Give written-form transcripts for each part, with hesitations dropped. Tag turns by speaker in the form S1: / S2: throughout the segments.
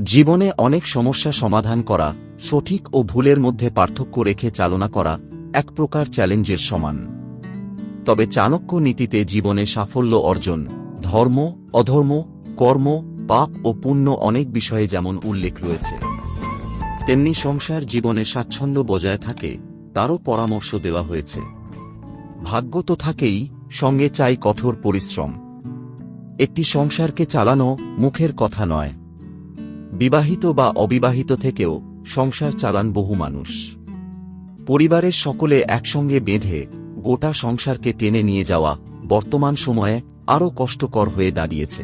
S1: জীবনে অনেক সমস্যা সমাধান করা, সঠিক ও ভুলের মধ্যে পার্থক্য রেখে চালনা করা এক প্রকার চ্যালেঞ্জের সমান। তবে চাণক্য নীতিতে জীবনে সাফল্য অর্জন, ধর্ম, অধর্ম, কর্ম, পাপ ও পুণ্য অনেক বিষয়ে যেমন উল্লেখ রয়েছে, তেমনি সংসার জীবনে স্বাচ্ছন্দ্য বজায় থাকে তারও পরামর্শ দেওয়া হয়েছে। ভাগ্য তো থাকেই, সঙ্গে চাই কঠোর পরিশ্রম। একটি সংসারকে চালানো মুখের কথা নয়। বিবাহিত বা অবিবাহিত থেকেও সংসার চালান বহু মানুষ। পরিবারের সকলে একসঙ্গে বেঁধে গোটা সংসারকে টেনে নিয়ে যাওয়া বর্তমান সময়ে আরও কষ্টকর হয়ে দাঁড়িয়েছে।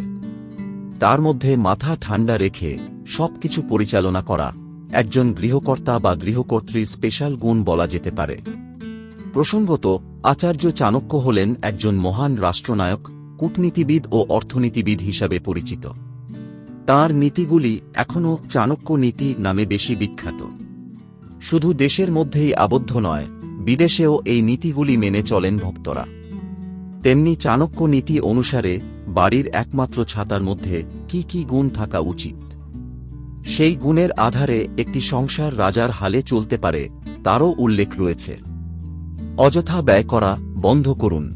S1: তার মধ্যে মাথা ঠান্ডা রেখে সবকিছু পরিচালনা করা একজন গৃহকর্তা বা গৃহকর্ত্রীর স্পেশাল গুণ বলা যেতে পারে। প্রসঙ্গত, আচার্য চাণক্য হলেন একজন মহান রাষ্ট্রনায়ক, কূটনীতিবিদ ও অর্থনীতিবিদ হিসাবে পরিচিত। তাঁর নীতিগুলি এখনও চাণক্য নীতি নামে বেশি বিখ্যাত। শুধু দেশের মধ্যেই আবদ্ধ নয়, বিদেশেও এই নীতিগুলি মেনে চলেন ভক্তরা। তেমনি চাণক্য নীতি অনুসারে বাড়ির একমাত্র ছাতার মধ্যে কি কি গুণ থাকা উচিত, সেই গুণের আধারে একটি সংসার রাজার হালে চলতে পারে তারও উল্লেখ রয়েছে। অযথা ব্যয় করা বন্ধ করুন।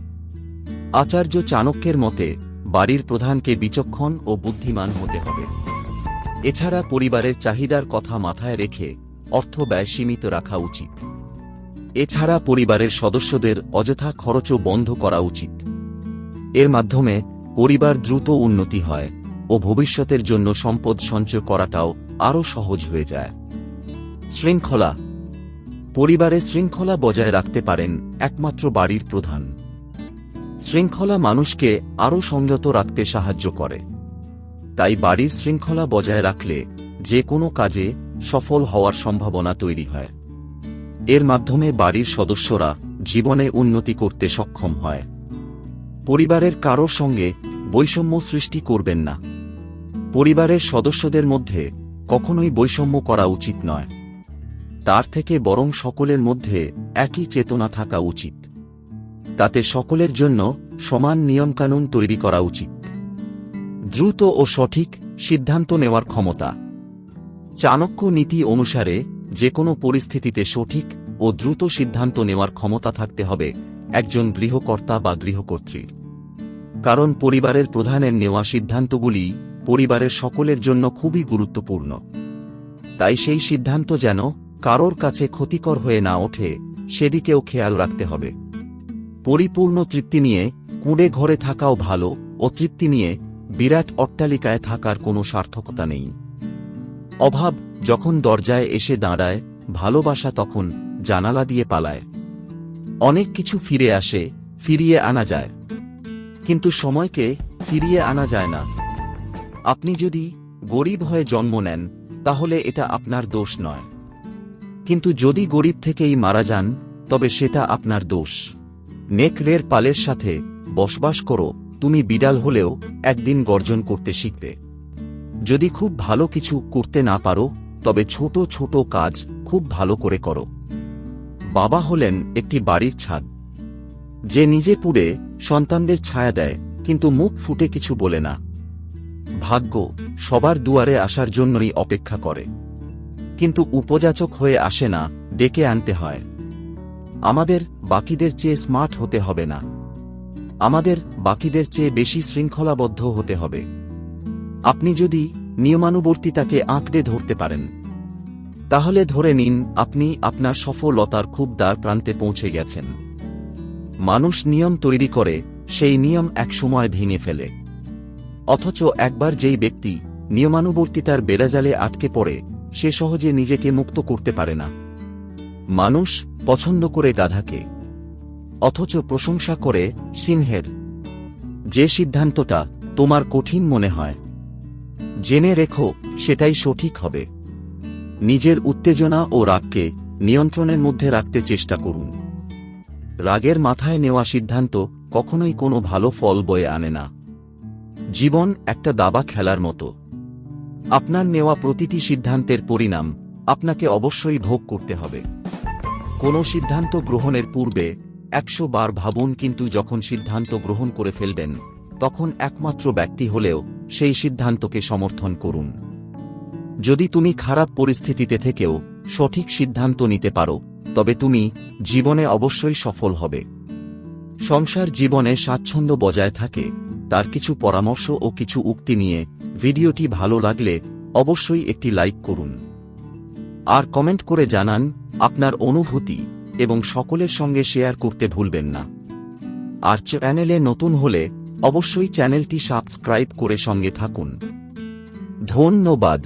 S1: আচার্য চাণক্যের মতে বাড়ির প্রধানকে বিচক্ষণ ও বুদ্ধিমান হতে হবে। এছাড়া পরিবারের চাহিদার কথা মাথায় রেখে অর্থ ব্যয় সীমিত রাখা উচিত। এছাড়া পরিবারের সদস্যদের অযথা খরচও বন্ধ করা উচিত। এর মাধ্যমে পরিবার দ্রুত উন্নতি হয় ও ভবিষ্যতের জন্য সম্পদ সঞ্চয় করাটাও আরও সহজ হয়ে যায়। শৃঙ্খলা। পরিবারে শৃঙ্খলা বজায় রাখতে পারেন একমাত্র বাড়ির প্রধান। শৃঙ্খলা মানুষকে আরও সংযত রাখতে সাহায্য করে। তাই বাড়ির শৃঙ্খলা বজায় রাখলে যে কোনো কাজে সফল হওয়ার সম্ভাবনা তৈরি হয়। এর মাধ্যমে বাড়ির সদস্যরা জীবনে উন্নতি করতে সক্ষম হয়। পরিবারের কারোর সঙ্গে বৈষম্য সৃষ্টি করবেন না। পরিবারের সদস্যদের মধ্যে কখনোই বৈষম্য করা উচিত নয়। তার থেকে বরং সকলের মধ্যে একই চেতনা থাকা উচিত। তাতে সকলের জন্য সমান নিয়মকানুন তৈরি করা উচিত। দ্রুত ও সঠিক সিদ্ধান্ত নেওয়ার ক্ষমতা। চাণক্য নীতি অনুসারে যে কোনো পরিস্থিতিতে সঠিক ও দ্রুত সিদ্ধান্ত নেওয়ার ক্ষমতা থাকতে হবে একজন গৃহকর্তা বা গৃহকর্ত্রীর। কারণ পরিবারের প্রধানের নেওয়া সিদ্ধান্তগুলি পরিবারের সকলের জন্য খুবই গুরুত্বপূর্ণ। তাই সেই সিদ্ধান্ত যেন কারোর কাছে ক্ষতিকর হয়ে না ওঠে সেদিকেও খেয়াল রাখতে হবে। পরিপূর্ণ তৃপ্তি নিয়ে কুঁড়ে ঘরে থাকাও ভালো, অতৃপ্তি নিয়ে বিরাট অট্টালিকায় থাকার কোনো সার্থকতা নেই। অভাব যখন দরজায় এসে দাঁড়ায়, ভালোবাসা তখন জানালা দিয়ে পালায়। অনেক কিছু ফিরে আসে, ফিরিয়ে আনা যায়, কিন্তু সময়কে ফিরিয়ে আনা যায় না। আপনি যদি গরিব হয়ে জন্ম নেন তাহলে এটা আপনার দোষ নয়, কিন্তু যদি গরিব থেকেই মারা যান তবে সেটা আপনার দোষ। নেকড়ের পালের সাথে বসবাস করো, তুমি বিড়াল হলেও একদিন গর্জন করতে শিখবে। যদি খুব ভালো কিছু করতে না পারো তবে ছোট ছোট কাজ খুব ভালো করে করো। বাবা হলেন একটি বাড়ির ছাদ, যে নিজে পুড়ে সন্তানদের ছায়া দেয় কিন্তু মুখ ফুটে কিছু বলে না। ভাগ্য সবার দুয়ারে আসার জন্যই অপেক্ষা করে, কিন্তু উপযাচক হয়ে আসে না, ডেকে আনতে হয়। আমাদের বাকিদের চেয়ে স্মার্ট হতে হবে না, আমাদের বাকিদের চেয়ে বেশি শৃঙ্খলাবদ্ধ হতে হবে। আপনি যদি নিয়মানুবর্তিতাকে আঁকড়ে ধরতে পারেন তাহলে ধরে নিন আপনি আপনার সফলতার খুব দ্বার প্রান্তে পৌঁছে গেছেন। মানুষ নিয়ম তৈরি করে, সেই নিয়ম একসময় ভেঙে ফেলে। অথচ একবার যেই ব্যক্তি নিয়মানুবর্তিতার বেড়াজালে আটকে পড়ে সে সহজে নিজেকে মুক্ত করতে পারে না। মানুষ পছন্দ করে গাধাকে, অথচ প্রশংসা করে সিংহের। যে সিদ্ধান্তটা তোমার কঠিন মনে হয়, জেনে রেখো সেটাই সঠিক হবে। নিজের উত্তেজনা ও রাগকে নিয়ন্ত্রণের মধ্যে রাখতে চেষ্টা করুন। রাগের মাথায় নেওয়া সিদ্ধান্ত কখনোই কোনো ভালো ফল বয়ে আনে না। জীবন একটা দাবা খেলার মতো। আপনার নেওয়া প্রতিটি সিদ্ধান্তের পরিণাম আপনাকে অবশ্যই ভোগ করতে হবে। কোনো সিদ্ধান্ত গ্রহণের পূর্বে 100 বার ভাবুন, কিন্তু যখন সিদ্ধান্ত গ্রহণ করে ফেলবেন তখন একমাত্র ব্যক্তি হলেও সেই সিদ্ধান্তকে সমর্থন করুন। যদি তুমি খারাপ পরিস্থিতিতে থেকেও সঠিক সিদ্ধান্ত নিতে পারো তবে তুমি জীবনে অবশ্যই সফল হবে। সংসার জীবনে স্বাচ্ছন্দ্য বজায় থাকে তার কিছু পরামর্শ ও কিছু উক্তি নিয়ে ভিডিওটি ভালো লাগলে অবশ্যই একটি লাইক করুন আর কমেন্ট করে জানান আপনার অনুভূতি এবং সকলের সঙ্গে শেয়ার করতে ভুলবেন না। আর চ্যানেলে নতুন হলে অবশ্যই চ্যানেলটি সাবস্ক্রাইব করে সঙ্গে থাকুন। ধন্যবাদ।